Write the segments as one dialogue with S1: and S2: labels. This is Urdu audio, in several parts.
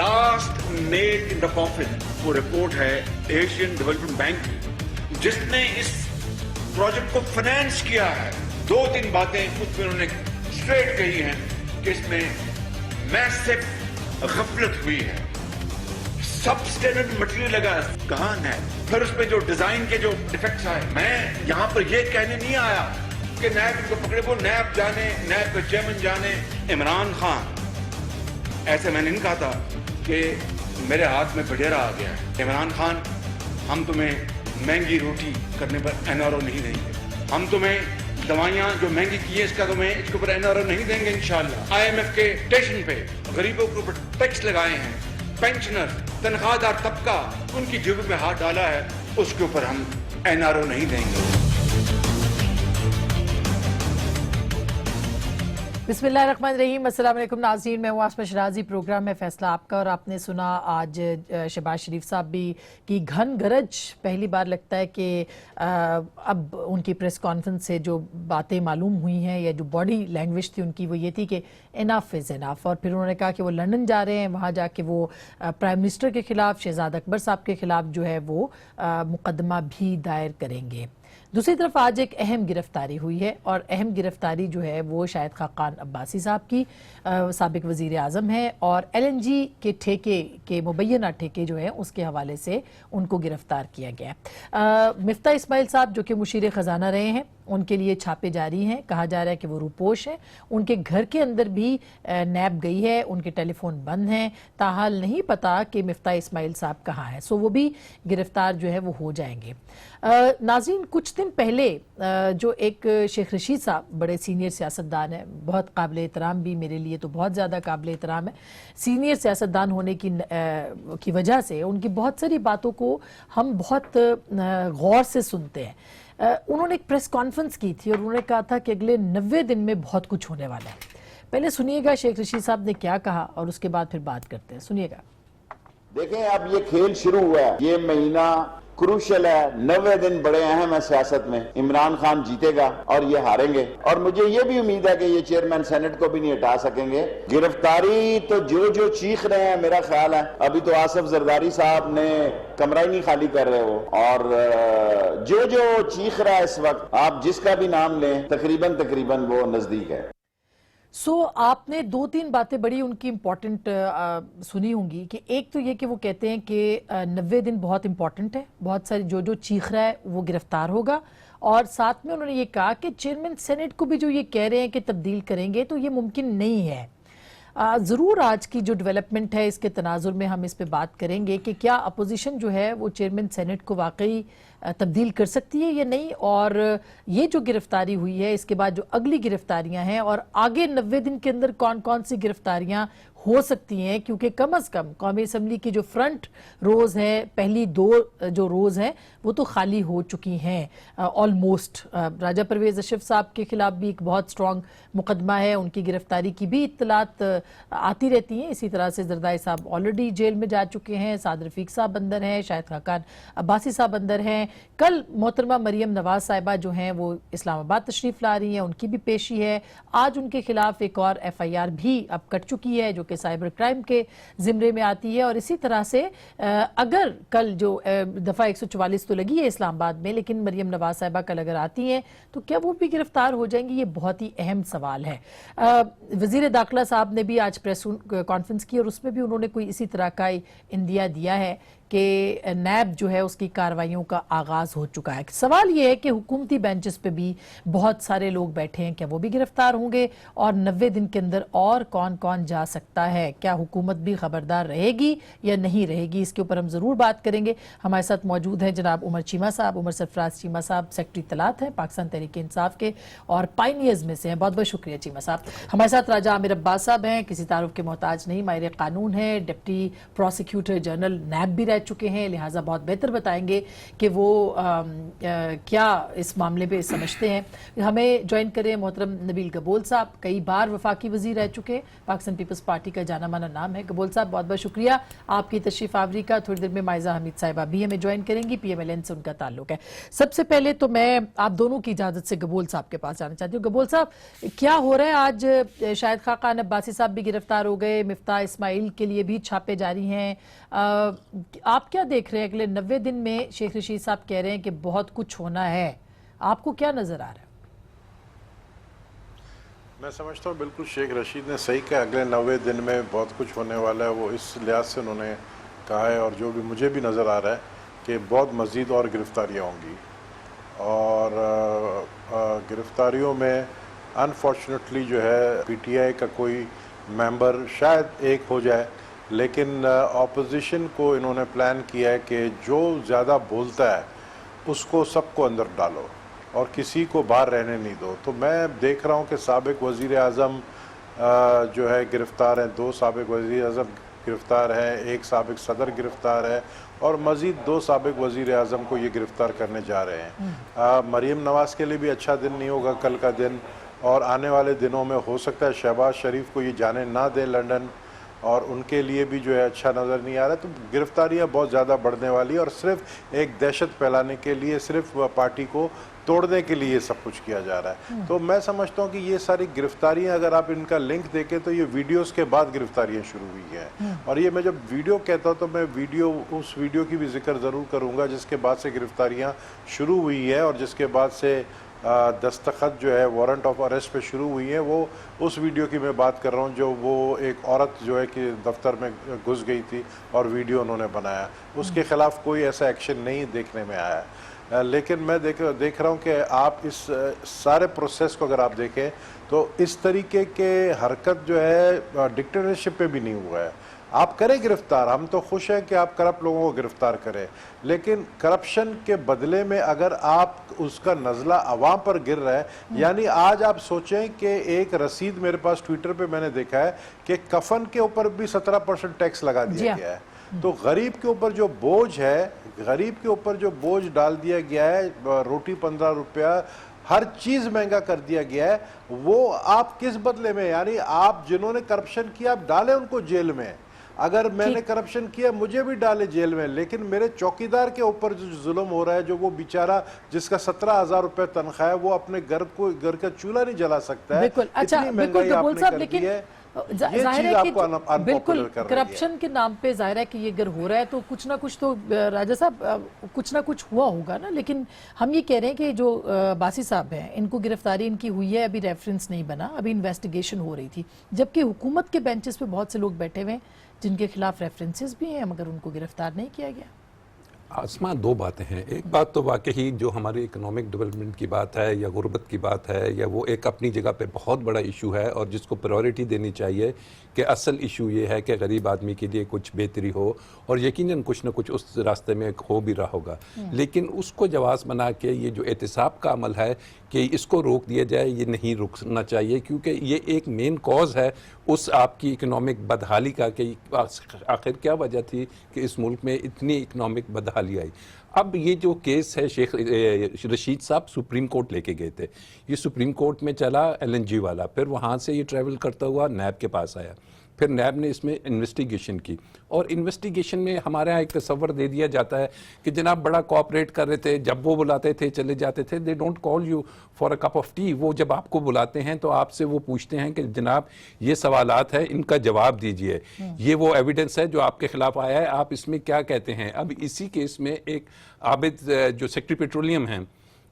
S1: لاسٹ نیل ان دا کافن وہ رپورٹ ہے ایشین ڈیولپمنٹ بینک کی، جس نے اس پروجیکٹ کو فائنانس کیا ہے. 2-3 باتیں اس میں انہوں نے اسٹریٹ کہی ہیں کہ اس میں میسو غفلت ہوئی ہے. سب اسٹینڈرڈ مٹیریل لگا کہاں ہے، پھر اس میں جو ڈیزائن کے جو ڈیفیکٹس آئے. میں یہاں پر یہ کہنے نہیں آیا کہ نیب کو پکڑے، وہ نیب جانے، نیب کا چیئرمین جانے. عمران خان، ایسے میں نے نہیں کہا تھا کہ میرے ہاتھ میں بڈیرا آ گیا ہے. عمران خان، ہم تمہیں مہنگی روٹی کرنے پر NRO نہیں دیں گے. ہم تمہیں دوائیاں جو مہنگی کی ہیں اس کا تمہیں اس کے اوپر NRO نہیں دیں گے انشاءاللہ. IMF کے اسٹیشن پہ غریبوں کے اوپر ٹیکس لگائے ہیں، پینشنر، تنخواہ دار طبقہ، ان کی جیبوں میں ہاتھ ڈالا ہے، اس کے اوپر ہم NRO نہیں دیں گے.
S2: بسم اللہ الرحمن الرحیم. السلام علیکم ناظرین، میں ہوں آسمہ شرازی. پروگرام ہے فیصلہ آپ کا، اور آپ نے سنا آج شہباز شریف صاحب بھی کی گھن گرج. پہلی بار لگتا ہے کہ اب ان کی پریس کانفرنس سے جو باتیں معلوم ہوئی ہیں یا جو باڈی لینگویج تھی ان کی، وہ یہ تھی کہ انف از انف. اور پھر انہوں نے کہا کہ وہ لندن جا رہے ہیں، وہاں جا کے وہ پرائم منسٹر کے خلاف، شہزاد اکبر صاحب کے خلاف جو ہے وہ مقدمہ بھی دائر کریں گے. دوسری طرف آج ایک اہم گرفتاری ہوئی ہے، اور اہم گرفتاری جو ہے وہ شاہد خاقان عباسی صاحب کی، سابق وزیر اعظم ہیں، اور LNG کے ٹھیکے کے مبینہ ٹھیکے جو ہیں اس کے حوالے سے ان کو گرفتار کیا گیا. مفتاح اسماعیل صاحب جو کہ مشیر خزانہ رہے ہیں، ان کے لیے چھاپے جاری ہیں. کہا جا رہا ہے کہ وہ روپوش ہیں. ان کے گھر کے اندر بھی نیب گئی ہے، ان کے ٹیلی فون بند ہیں. تاحال نہیں پتا کہ مفتاح اسماعیل صاحب کہاں ہیں. سو وہ بھی گرفتار جو ہے وہ ہو جائیں گے. ناظرین، کچھ دن پہلے جو ایک شیخ رشید صاحب، بڑے سینئر سیاستدان ہیں، بہت قابل احترام بھی، میرے لیے تو بہت زیادہ قابل احترام ہے. سینئر سیاستدان ہونے کی وجہ سے ان کی بہت ساری باتوں کو ہم بہت غور سے سنتے ہیں. انہوں نے ایک پریس کانفرنس کی تھی اور انہوں نے کہا تھا کہ اگلے 90 دن میں بہت کچھ ہونے والا ہے. پہلے سنیے گا شیخ رشید صاحب نے کیا کہا، اور اس کے بعد پھر بات کرتے ہیں. سنیے گا.
S3: دیکھیں، اب یہ کھیل شروع ہوا ہے. یہ مہینہ کروشل ہے، 90 دن بڑے اہم ہیں سیاست میں. عمران خان جیتے گا اور یہ ہاریں گے، اور مجھے یہ بھی امید ہے کہ یہ چیئرمین سینٹ کو بھی نہیں ہٹا سکیں گے. گرفتاری تو جو چیخ رہے ہیں، میرا خیال ہے ابھی تو آصف زرداری صاحب نے کمرہ ہی نہیں خالی کر رہے ہو، اور جو چیخ رہا ہے اس وقت، آپ جس کا بھی نام لیں، تقریباً وہ نزدیک ہے.
S2: سو آپ نے 2-3 باتیں بڑی ان کی امپورٹنٹ سنی ہوں گی. کہ ایک تو یہ کہ وہ کہتے ہیں کہ 90 دن بہت امپورٹنٹ ہے، بہت ساری جو چیخ رہا ہے وہ گرفتار ہوگا. اور ساتھ میں انہوں نے یہ کہا کہ چیئرمین سینٹ کو بھی جو یہ کہہ رہے ہیں کہ تبدیل کریں گے، تو یہ ممکن نہیں ہے. ضرور آج کی جو ڈیولپمنٹ ہے اس کے تناظر میں ہم اس پہ بات کریں گے کہ کیا اپوزیشن جو ہے وہ چیئرمین سینٹ کو واقعی تبدیل کر سکتی ہے یا نہیں. اور یہ جو گرفتاری ہوئی ہے، اس کے بعد جو اگلی گرفتاریاں ہیں، اور آگے 90 دن کے اندر کون کون سی گرفتاریاں ہو سکتی ہیں. کیونکہ کم از کم قومی اسمبلی کی جو فرنٹ روز ہیں، پہلی 2 جو روز ہیں، وہ تو خالی ہو چکی ہیں آلموسٹ. راجہ پرویز اشرف صاحب کے خلاف بھی ایک بہت سٹرونگ مقدمہ ہے، ان کی گرفتاری کی بھی اطلاعات آتی رہتی ہیں. اسی طرح سے زرداری صاحب آلریڈی جیل میں جا چکے ہیں، سعد رفیق صاحب اندر ہیں، شاہد خاقان عباسی صاحب اندر ہیں. کل محترمہ مریم نواز صاحبہ جو ہیں وہ اسلام آباد تشریف لا رہی ہیں، ان کی بھی پیشی ہے. آج ان کے خلاف ایک اور FIR بھی اب کٹ چکی ہے جو کہ سائبر کرائم کے زمرے میں آتی ہے. اور اسی طرح سے اگر کل جو دفعہ 144 تو لگی ہے اسلام آباد میں، لیکن مریم نواز صاحبہ کل اگر آتی ہیں تو کیا وہ بھی گرفتار ہو جائیں گی؟ یہ بہت ہی اہم سوال ہے. وزیر داخلہ صاحب نے بھی آج پریس کانفرنس کی، اور اس میں بھی انہوں نے کوئی اسی طرح کا اندیا دیا ہے کہ نیب جو ہے اس کی کارروائیوں کا آغاز ہو چکا ہے. سوال یہ ہے کہ حکومتی بینچز پہ بھی بہت سارے لوگ بیٹھے ہیں، کیا وہ بھی گرفتار ہوں گے؟ اور 90 دن کے اندر اور کون کون جا سکتا ہے؟ کیا حکومت بھی خبردار رہے گی یا نہیں رہے گی؟ اس کے اوپر ہم ضرور بات کریں گے. ہمارے ساتھ موجود ہیں جناب عمر چیمہ صاحب، عمر سرفراز چیمہ صاحب سیکرٹری اطلاعات ہیں پاکستان تحریک انصاف کے اور پائنیئرز میں سے ہیں. بہت بہت شکریہ چیمہ صاحب. ہمارے ساتھ راجہ عامر عباس صاحب ہیں، کسی تعارف کے محتاج نہیں، ماہر قانون ہیں، ڈپٹی پروسیکیوٹر جنرل نیب بھی رہ چکے ہیں, لہٰذا بہت بہتر بتائیں گے کہ وہ کیا اس معاملے پہ سمجھتے ہیں. ہمیں جوائن کریں محترم نبیل گبول صاحب, کئی بار وفاقی وزیر رہ چکے, پاکستان پیپلز پارٹی کا جانا مانا نام ہے. گبول صاحب بہت بہت شکریہ آپ کی تشریف آوری کا. تھوڑی دیر میں مائزہ حمید صاحبہ بھی ہمیں جوائن کریں گی, پی ایم ایل این سے ان کا تعلق ہے. سب سے پہلے تو میں آپ دونوں کی اجازت سے گبول صاحب کے پاس جانا چاہتی ہوں. گبول صاحب, کیا ہو رہا ہے آج؟ شاہد خاقان عباسی صاحب بھی گرفتار ہو گئے, مفتاح اسماعیل کے لیے بھی چھاپے جاری ہیں. آپ کیا دیکھ رہے ہیں اگلے 90 دن میں؟ شیخ رشید صاحب کہہ رہے ہیں کہ بہت کچھ ہونا ہے, آپ کو کیا نظر آ رہا ہے؟
S4: میں سمجھتا ہوں بالکل شیخ رشید نے صحیح کہا, اگلے 90 دن میں بہت کچھ ہونے والا ہے. وہ اس لحاظ سے انہوں نے کہا ہے, اور جو بھی مجھے بھی نظر آ رہا ہے کہ بہت مزید اور گرفتاریاں ہوں گی. اور گرفتاریوں میں انفارچونیٹلی جو ہے پی ٹی آئی کا کوئی ممبر شاید ایک ہو جائے, لیکن اپوزیشن کو انہوں نے پلان کیا ہے کہ جو زیادہ بولتا ہے اس کو سب کو اندر ڈالو اور کسی کو باہر رہنے نہیں دو. تو میں دیکھ رہا ہوں کہ سابق وزیر اعظم جو ہے گرفتار ہیں, 2 سابق وزیر اعظم گرفتار ہیں, 1 سابق صدر گرفتار ہے, اور مزید 2 سابق وزیر اعظم کو یہ گرفتار کرنے جا رہے ہیں. مریم نواز کے لیے بھی اچھا دن نہیں ہوگا کل کا دن, اور آنے والے دنوں میں ہو سکتا ہے شہباز شریف کو یہ جانے نہ دیں لنڈن, اور ان کے لیے بھی جو ہے اچھا نظر نہیں آ رہا. تو گرفتاریاں بہت زیادہ بڑھنے والی اور صرف ایک دہشت پھیلانے کے لیے, صرف پارٹی کو توڑنے کے لیے سب کچھ کیا جا رہا ہے. تو میں سمجھتا ہوں کہ یہ ساری گرفتاریاں اگر آپ ان کا لنک دیکھیں تو یہ ویڈیوز کے بعد گرفتاریاں شروع ہوئی ہیں. اور یہ میں جب ویڈیو کہتا ہوں تو میں اس ویڈیو کی بھی ذکر ضرور کروں گا جس کے بعد سے گرفتاریاں شروع ہوئی ہیں, اور جس کے بعد سے دستخط جو ہے وارنٹ آف اریسٹ پہ شروع ہوئی ہیں. وہ اس ویڈیو کی میں بات کر رہا ہوں جو وہ ایک عورت جو ہے کہ دفتر میں گھس گئی تھی اور ویڈیو انہوں نے بنایا. اس کے خلاف کوئی ایسا ایکشن نہیں دیکھنے میں آیا. لیکن میں دیکھ رہا ہوں کہ آپ اس سارے پروسیس کو اگر آپ دیکھیں تو اس طریقے کے حرکت جو ہے ڈکٹیٹرشپ پہ بھی نہیں ہوا ہے. آپ کریں گرفتار, ہم تو خوش ہیں کہ آپ کرپٹ لوگوں کو گرفتار کریں, لیکن کرپشن کے بدلے میں اگر آپ اس کا نزلہ عوام پر گر رہا ہے, یعنی آج آپ سوچیں کہ ایک رسید میرے پاس ٹویٹر پہ میں نے دیکھا ہے کہ کفن کے اوپر بھی 17% ٹیکس لگا دیا گیا ہے. تو غریب کے اوپر جو بوجھ ہے, غریب کے اوپر جو بوجھ ڈال دیا گیا ہے, روٹی 15 روپیہ, ہر چیز مہنگا کر دیا گیا ہے, وہ آپ کس بدلے میں؟ یعنی آپ جنہوں نے کرپشن کیا آپ ڈالیں ان کو جیل میں. اگر میں نے کرپشن کیا مجھے بھی ڈالے جیل میں, لیکن میرے چوکیدار کے اوپر جو ظلم ہو رہا ہے, جو وہ بیچارہ جس کا 17,000 روپے تنخواہ ہے, وہ اپنے گھر کا چولہا نہیں جلا سکتا ہے.
S2: بالکل. اچھا بالکل گبول صاحب, لیکن ظاہر ہے کہ بالکل کرپشن کے نام پہ ظاہر ہے کہ یہ اگر ہو رہا ہے تو کچھ نہ کچھ تو راجہ صاحب کچھ نہ کچھ ہوا ہوگا نا. لیکن ہم یہ کہہ رہے ہیں کہ جو باسی صاحب ہیں ان کو گرفتاری ان کی ہوئی ہے, ابھی ریفرنس نہیں بنا, ابھی انویسٹیگیشن ہو رہی تھی, جبکہ حکومت کے بینچز پہ بہت سے لوگ بیٹھے ہوئے ہیں جن کے خلاف ریفرنسز بھی ہیں مگر ان کو گرفتار نہیں کیا گیا.
S5: آسمان 2 باتیں ہیں. ایک بات تو واقعی جو ہماری اکنامک ڈیولپمنٹ کی بات ہے یا غربت کی بات ہے, یا وہ ایک اپنی جگہ پہ بہت بڑا ایشو ہے اور جس کو پرائیورٹی دینی چاہیے کہ اصل ایشو یہ ہے کہ غریب آدمی کے لیے کچھ بہتری ہو, اور یقیناً کچھ نہ کچھ اس راستے میں ہو بھی رہا ہوگا. لیکن اس کو جواز بنا کے یہ جو احتساب کا عمل ہے کہ اس کو روک دیا جائے, یہ نہیں رکنا چاہیے, کیونکہ یہ ایک مین کاز ہے اس آپ کی اکنامک بدحالی کا کہ آخر کیا وجہ تھی کہ اس ملک میں اتنی اکنامک بدحالی آئی. اب یہ جو کیس ہے شیخ رشید صاحب سپریم کورٹ لے کے گئے تھے, یہ سپریم کورٹ میں چلا LNG والا, پھر وہاں سے یہ ٹریول کرتا ہوا نیب کے پاس آیا, پھر نیب نے اس میں انویسٹیگیشن کی, اور انویسٹیگیشن میں ہمارے ہاں ایک تصور دے دیا جاتا ہے کہ جناب بڑا کوآپریٹ کر رہے تھے, جب وہ بلاتے تھے چلے جاتے تھے, they don't call you for a cup of T. وہ جب آپ کو بلاتے ہیں تو آپ سے وہ پوچھتے ہیں کہ جناب یہ سوالات ہیں, ان کا جواب دیجئے, یہ وہ ایویڈنس ہے جو آپ کے خلاف آیا ہے, آپ اس میں کیا کہتے ہیں. اب اسی کیس میں ایک عابد جو سیکٹری پیٹرولیم ہیں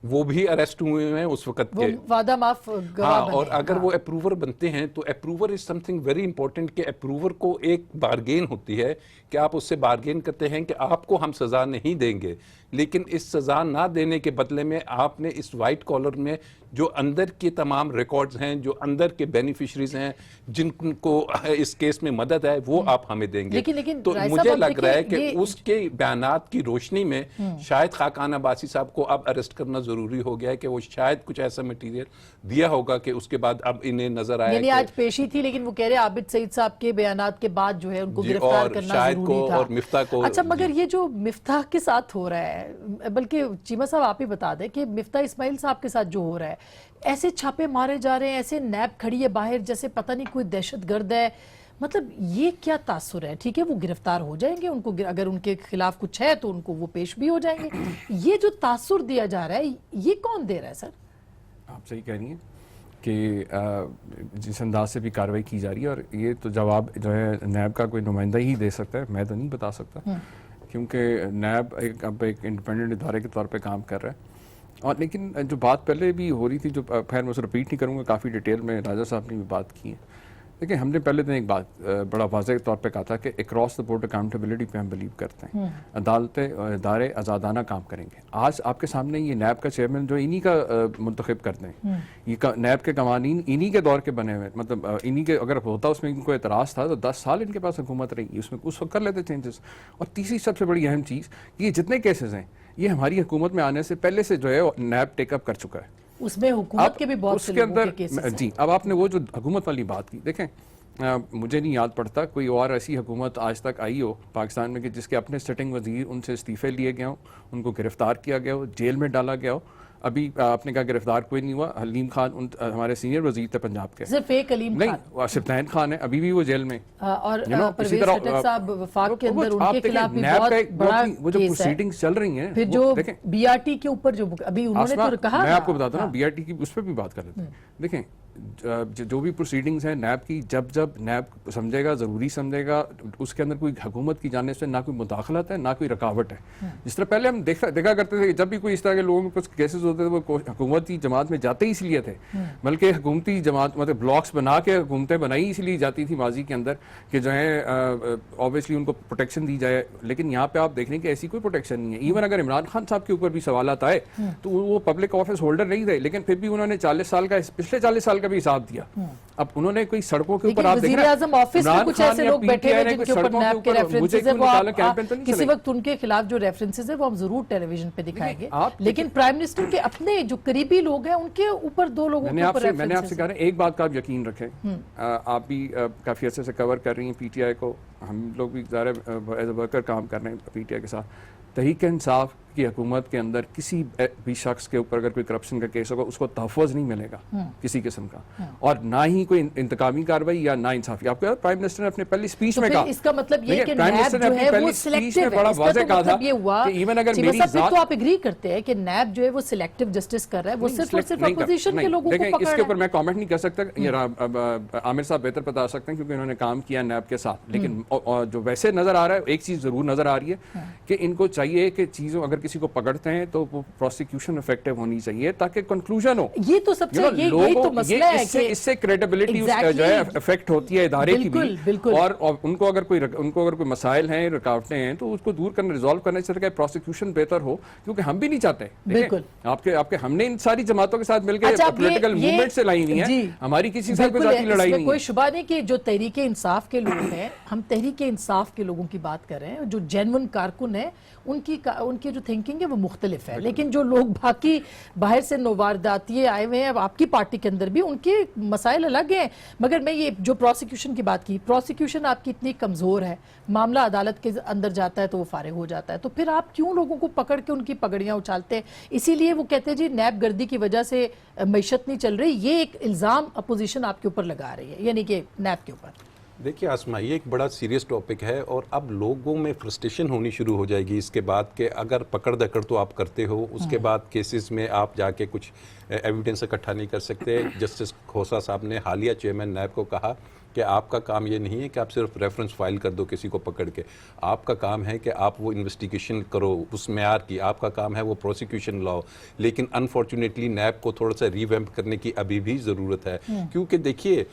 S5: وہ بھی اریسٹ ہوئے ہیں اس وقت کے,
S2: وعدہ معاف
S5: ہاں, اور اگر وہ اپروور بنتے ہیں تو اپروور از سم تھنگ ویری امپورٹنٹ, کہ اپروور کو ایک بارگین ہوتی ہے کہ آپ اس سے بارگین کرتے ہیں کہ آپ کو ہم سزا نہیں دیں گے, لیکن اس سزا نہ دینے کے بدلے میں آپ نے اس وائٹ کالر میں جو اندر کے تمام ریکارڈز ہیں, جو اندر کے بینیفیشریز ہیں, جن کو اس کیس میں مدد ہے, وہ آپ ہمیں دیں گے.
S2: لیکن
S5: تو
S2: رائے
S5: مجھے
S2: صاحب
S5: لگ رہا ہے کہ
S2: یہ
S5: اس کے بیانات کی روشنی میں شاید خاقان عباسی صاحب کو اب اریسٹ کرنا ضروری ہو گیا ہے, کہ وہ شاید کچھ ایسا مٹیریل دیا ہوگا کہ اس کے بعد اب انہیں نظر آیا
S2: یعنی آج پیشی تھی, لیکن وہ کہہ رہے عابد سعید صاحب کے بیانات کے بعد جو ہے ان کو گرفتار کرنا ضروری تھا.
S5: اور مفتاح کو.
S2: اچھا, مگر یہ جو مفتاح کے ساتھ ہو رہا ہے, بلکہ چیمہ صاحب آپ ہی بتا دیں کہ مفتاح اسماعیل صاحب کے ساتھ جو ہو رہا ہے, ایسے چھاپے مارے جا رہے ہیں, ایسے نیب کھڑی ہے باہر جیسے پتہ نہیں کوئی دہشت گرد ہے, مطلب یہ کیا تاثر ہے؟ ٹھیک ہے وہ گرفتار ہو جائیں گے, ان کو اگر ان کے خلاف کچھ ہے تو ان کو وہ پیش بھی ہو جائیں گے, یہ جو تاثر دیا جا رہا ہے یہ کون دے رہا ہے سر؟
S6: آپ صحیح کہہ رہی ہیں کہ جس انداز سے بھی کارروائی کی جا رہی ہے, اور یہ تو جواب جو ہے نیب کا کوئی نمائندہ ہی دے سکتا ہے, میں تو نہیں بتا سکتا, کیونکہ نیب اب ایک انڈیپینڈنٹ ادارے کے طور پہ کام کر رہا ہے. اور لیکن جو بات پہلے بھی ہو رہی تھی, جو خیر میں اسے رپیٹ نہیں کروں گا, کافی ڈیٹیل میں راجہ صاحب نے بھی بات کی ہے. دیکھیں ہم نے پہلے دن ایک بات بڑا واضح طور پہ کہا تھا کہ اکراس دا بورڈ اکاؤنٹیبلٹی پہ ہم بلیو کرتے ہیں, عدالتیں اور ادارے آزادانہ کام کریں گے. آج آپ کے سامنے یہ نیب کا چیئرمین جو انہی کا منتخب کرتے ہیں, یہ نیب کے قوانین انہی کے دور کے بنے ہوئے, مطلب انہی کے اگر ہوتا اس میں ان کو اعتراض تھا تو 10 سال ان کے پاس حکومت رہی, اس میں اس وقت کر لیتے چینجز. اور تیسری سب سے بڑی اہم چیز, یہ جتنے کیسز ہیں یہ ہماری حکومت میں آنے سے پہلے سے جو ہے نیب ٹیک اپ کر چکا ہے.
S2: اس میں حکومت کے بھی بہت سے لوگوں کے کیسز ہیں.
S6: جی, اب آپ نے وہ جو حکومت والی بات کی, دیکھیں مجھے نہیں یاد پڑتا کوئی اور ایسی حکومت آج تک آئی ہو پاکستان میں کہ جس کے اپنے سٹنگ وزیر ان سے استعفے لیے گئے ہوں, ان کو گرفتار کیا گیا ہو, جیل میں ڈالا گیا ہو. ابھی آپ نے کہا گرفتار کوئی نہیں ہوا, حلیم خان ہمارے سینئر وزیر تھے پنجاب کے,
S2: صرف ایک حلیم خان
S6: نہیں, سبطین خان ہے, ابھی بھی وہ جیل میں,
S2: اور پرویز خٹک صاحب وفاق کے اندر ان کے خلاف بھی بہت بڑا
S6: وہ جو
S2: کیس ہے.
S6: پروسیڈنگز چل رہی ہیں,
S2: پھر جو بی آر ٹی کے اوپر جو ابھی انہوں نے تو کہا,
S6: میں آپ کو بتاتا ہوں بی آر ٹی کی اس پہ بھی بات کر لیتے ہیں. دیکھیں جو بھی پروسیڈنگز ہیں نیب کی, جب نیب سمجھے گا, ضروری سمجھے گا, اس کے اندر کوئی حکومت کی جانب سے نہ کوئی مداخلت ہے نہ کوئی رکاوٹ ہے. جس طرح پہلے ہم دیکھا کرتے تھے کہ جب بھی کوئی اس طرح کے لوگوں کے کچھ کیسز ہوتے تھے وہ حکومتی جماعت میں جاتے ہی اس لیے تھے, بلکہ حکومتی جماعت مطلب بلاکس بنا کے حکومتیں بنائی اس لیے جاتی تھی ماضی کے اندر کہ جو ہے اوبیسلی ان کو پروٹیکشن دی جائے. لیکن یہاں پہ آپ دیکھ رہے ہیں کہ ایسی کوئی پروٹیکشن نہیں ہے. ایون اگر عمران خان صاحب کے اوپر بھی سوالات آئے تو وہ پبلک آفس ہولڈر نہیں تھے, لیکن پھر بھی انہوں نے 40 سال کا پچھلے 40 سال کا بھی حساب دیا. اب انہوں نے کوئی سڑکوں کے اوپر, آپ دیکھ
S2: وزیر اعظم آفس میں کچھ ایسے لوگ بیٹھے ہوئے جن کے اوپر نیب کے ریفرنسز ہیں, وہ کسی وقت ان کے خلاف جو ریفرنسز ہیں وہ ہم ضرور ٹیلی ویژن پہ دکھائیں گے, لیکن پرائم منسٹر کے اپنے جو قریبی لوگ ہیں ان کے اوپر 2 لوگوں کے اوپر
S6: میں نے آپ سے کہا ایک بات کا آپ یقین رکھیں, آپ بھی کافی عرصے سے کور کر رہی ہیں پی ٹی آئی کو, ہم لوگ بھی ظاہر ایز اے ورکر کام کر رہے ہیں پی ٹی آئی کے ساتھ. تحریک انصاف کی حکومت کے اندر کسی بھی شخص کے اوپر اگر کوئی کرپشن کا کیس ہوگا اس کو تحفظ نہیں ملے گا کسی قسم کا, اور نہ ہی کوئی انتقامی کارروائی یا نا انصافی. آپ کو پرائم منسٹر نے اپنے پہلی اسپیچ میں کہا,
S2: اس کا مطلب یہ کہ نیب جو ہے وہ سلیکٹیو ہے.
S6: بڑا واضح کہا تھا
S2: یہ ہوا
S6: کہ ایون اگر
S2: چیمہ
S6: میری
S2: صاحب تو آپ ایگری کرتے ہیں کہ نیب جو ہے وہ سلیکٹیو جسٹس کر رہا ہے, وہ صرف اور صرف اپوزیشن کے لوگوں کو پکڑ رہا ہے.
S6: اس کے اوپر میں کامنٹ نہیں کر سکتا, عامر صاحب بہتر بتا سکتے ہیں کیونکہ انہوں نے کام کیا نیب کے ساتھ. لیکن جو ویسے نظر آ رہا ہے, ایک چیز ضرور نظر آ رہی ہے کہ ان کو چاہیے کہ چیزوں اگر کسی کو پکڑتے ہیں تو وہ پروسیکیوشن افیکٹو ہونی چاہیے تاکہ کنکلوژن ہو.
S2: یہ تو سب سے یہی تو مسئلہ ہے کہ
S6: اس سے کریڈیبلٹی جو ہے افیکٹ ہوتی ہے ادارے کی بھی, اور ان کو اگر کوئی مسائل ہیں, رکاوٹیں ہیں تو اس کو دور کرنے, ریزالو کرنے سے کہ پروسیکیوشن بہتر ہو, کیونکہ ہم بھی نہیں چاہتے. آپ کے ہم نے ان ساری جماعتوں کے ساتھ مل کے پولیٹیکل موومنٹ سے لائی ہوئی ہیں, ہماری کسی سے کوئی ذاتی لڑائی نہیں ہے.
S2: کوئی شبہ نہیں کہ جو تحریک انصاف کے لوگ ہیں, ہم تحریک انصاف کے لوگوں کی بات کر رہے ہیں, جو جینون کارکن ہیں ان کی جو تھنکنگ ہے وہ مختلف ہے. لیکن جو لوگ باقی باہر سے نوارداتی آئے ہوئے ہیں آپ کی پارٹی کے اندر بھی, ان کے مسائل الگ ہیں. مگر میں یہ جو پروسیکیوشن کی بات کی, پروسیکیوشن آپ کی اتنی کمزور ہے, معاملہ عدالت کے اندر جاتا ہے تو وہ فارغ ہو جاتا ہے, تو پھر آپ کیوں لوگوں کو پکڑ کے ان کی پگڑیاں اچھالتے ہیں؟ اسی لیے وہ کہتے ہیں جی نیب گردی کی وجہ سے معیشت نہیں چل رہی. یہ ایک الزام اپوزیشن آپ کے اوپر لگا رہی ہے, یعنی کہ نیب کے اوپر.
S5: دیکھیے آسما, یہ ایک بڑا سیریس ٹاپک ہے اور اب لوگوں میں فرسٹریشن ہونی شروع ہو جائے گی اس کے بعد کہ اگر پکڑ دکڑ تو آپ کرتے ہو, اس کے بعد کیسز میں آپ جا کے کچھ ایویڈنس اکٹھا نہیں کر سکتے. جسٹس کھوسا صاحب نے حالیہ چیئرمین نیب کو کہا کہ کہ آپ کا کام یہ نہیں ہے کہ آپ صرف ریفرنس فائل کر دو کسی کو پکڑ کے. آپ کا کام ہے کہ آپ وہ انویسٹیگیشن کرو اس معیار کی. آپ کا کام ہے وہ پروسیکیوشن لاؤ. لیکن انفارچونیٹلی نیب کو تھوڑا سا ریویمپ کرنے کی ابھی بھی ضرورت ہے, کیونکہ دیکھیے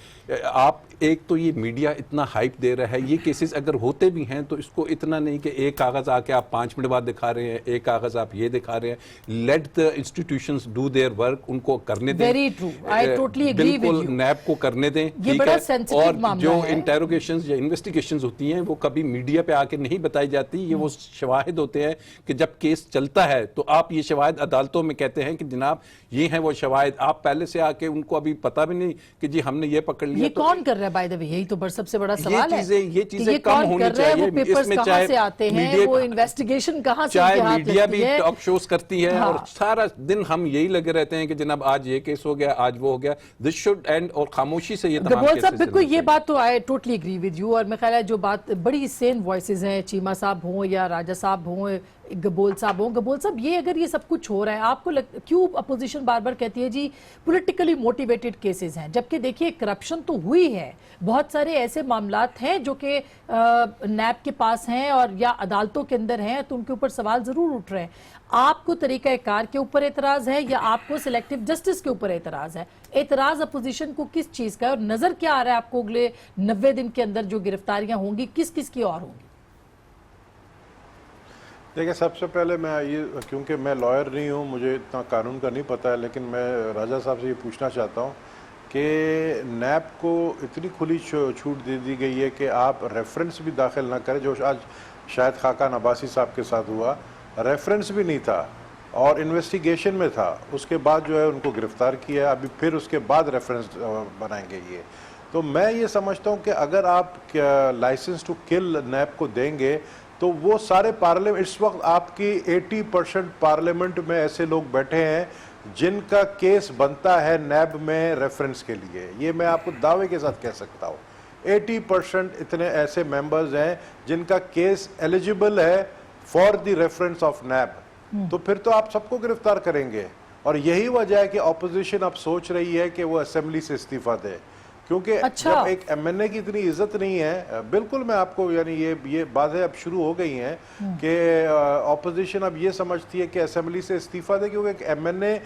S5: آپ ایک تو یہ میڈیا اتنا ہائپ دے رہا ہے, یہ کیسز اگر ہوتے بھی ہیں تو اس کو اتنا نہیں کہ ایک کاغذ آ کے آپ 5 منٹ بعد دکھا رہے ہیں, ایک کاغذ آپ یہ دکھا رہے ہیں. Let the institutions do their work, ان کو کرنے دیں.
S2: Very true. I totally agree with
S5: بالکل
S2: you.
S5: نیب کو کرنے دیں.
S2: یہ بڑا sensitive
S5: اور
S2: معاملہ
S5: جو
S2: ہے.
S5: انٹیروگیشنز یا انویسٹیگیشنز ہوتی ہیں وہ کبھی میڈیا پہ آ کے نہیں بتائی جاتی. یہ وہ شواہد ہوتے ہیں کہ جب کیس چلتا ہے تو آپ یہ شواہد عدالتوں میں کہتے ہیں کہ جناب یہ ہیں وہ شواہد. آپ پہلے سے آ کے ان کو ابھی پتہ بھی نہیں کہ جی ہم نے یہ پکڑ لیا.
S2: یہ کون کر رہا ہے بائی دا وے؟ یہی تو سب سے بڑا سوال ہے.
S5: یہ چیزیں کم ہونی چاہیے.
S2: وہ پیپرز کہاں سے آتے ہیں, وہ انویسٹیگیشن کہاں سے
S5: چاہے
S2: ہاتھ
S5: میڈیا
S2: لگتی
S5: بھی
S2: ہے.
S5: ٹاک شوز کرتی ہے اور سارا دن ہم یہی لگے رہتے ہیں کہ جناب آج یہ کیس ہو گیا, آج وہ ہو گیا. دس شوڈ اینڈ, اور خاموشی سے یہ تمام
S2: گبول صاحب
S5: کیسز.
S2: بالکل یہ بات تو I totally agree with you, اور میں خیال ہے جو بات بڑی سین وائسز ہیں, چیمہ صاحب ہوں یا راجہ صاحب ہوں, گبول صاحب ہوں. گبول صاحب یہ اگر یہ سب کچھ ہو رہا ہے, آپ کو کیوں اپوزیشن بار بار کہتی ہے جی پولیٹیکلی موٹیویٹڈ کیسز ہیں, جبکہ دیکھیے کرپشن تو ہوئی ہے, بہت سارے ایسے معاملات ہیں جو کہ نیب کے پاس ہیں اور یا عدالتوں کے اندر ہیں, تو ان کے اوپر سوال ضرور اٹھ رہے ہیں. آپ کو طریقہ کار کے اوپر اعتراض ہے یا آپ کو سلیکٹیو جسٹس کے اوپر اعتراض ہے؟ اعتراض اپوزیشن کو کس چیز کا ہے, اور نظر کیا آ رہا ہے آپ کو اگلے 90 دن کے اندر جو گرفتاریاں ہوں گی کس کس کی اور ہوں گی؟
S4: دیکھیں, سب سے پہلے میں یہ, کیونکہ میں لائر نہیں ہوں, مجھے اتنا قانون کا نہیں پتہ ہے, لیکن میں راجہ صاحب سے یہ پوچھنا چاہتا ہوں کہ نیب کو اتنی کھلی چھوٹ دے دی گئی ہے کہ آپ ریفرنس بھی داخل نہ کریں, جو آج شاید خاقان عباسی صاحب کے ساتھ ہوا. ریفرنس بھی نہیں تھا اور انویسٹیگیشن میں تھا, اس کے بعد جو ہے ان کو گرفتار کیا, ابھی پھر اس کے بعد ریفرنس بنائیں گے. یہ تو میں یہ سمجھتا ہوں کہ اگر آپ لائسنس ٹو کل نیب کو دیں گے تو وہ سارے پارلیمنٹ, اس وقت آپ کی 80% پارلیمنٹ میں ایسے لوگ بیٹھے ہیں جن کا کیس بنتا ہے نیب میں ریفرنس کے لیے. یہ میں آپ کو دعوے کے ساتھ کہہ سکتا ہوں. 80% اتنے ایسے ممبرز ہیں جن کا کیس ایلیجیبل ہے for the reference of NAB. تو پھر تو آپ سب کو گرفتار کریں گے, اور یہی وجہ ہے کہ اپوزیشن اب سوچ رہی ہے کہ وہ اسمبلی سے استعفیٰ دے, کیونکہ جب ایک ایم این اے کی اتنی عزت نہیں ہے. بالکل میں آپ کو, یعنی یہ باتیں اب شروع ہو گئی ہیں کہ اپوزیشن اب یہ سمجھتی ہے کہ اسمبلی سے استعفیٰ دے, کیونکہ ایک ایم این اے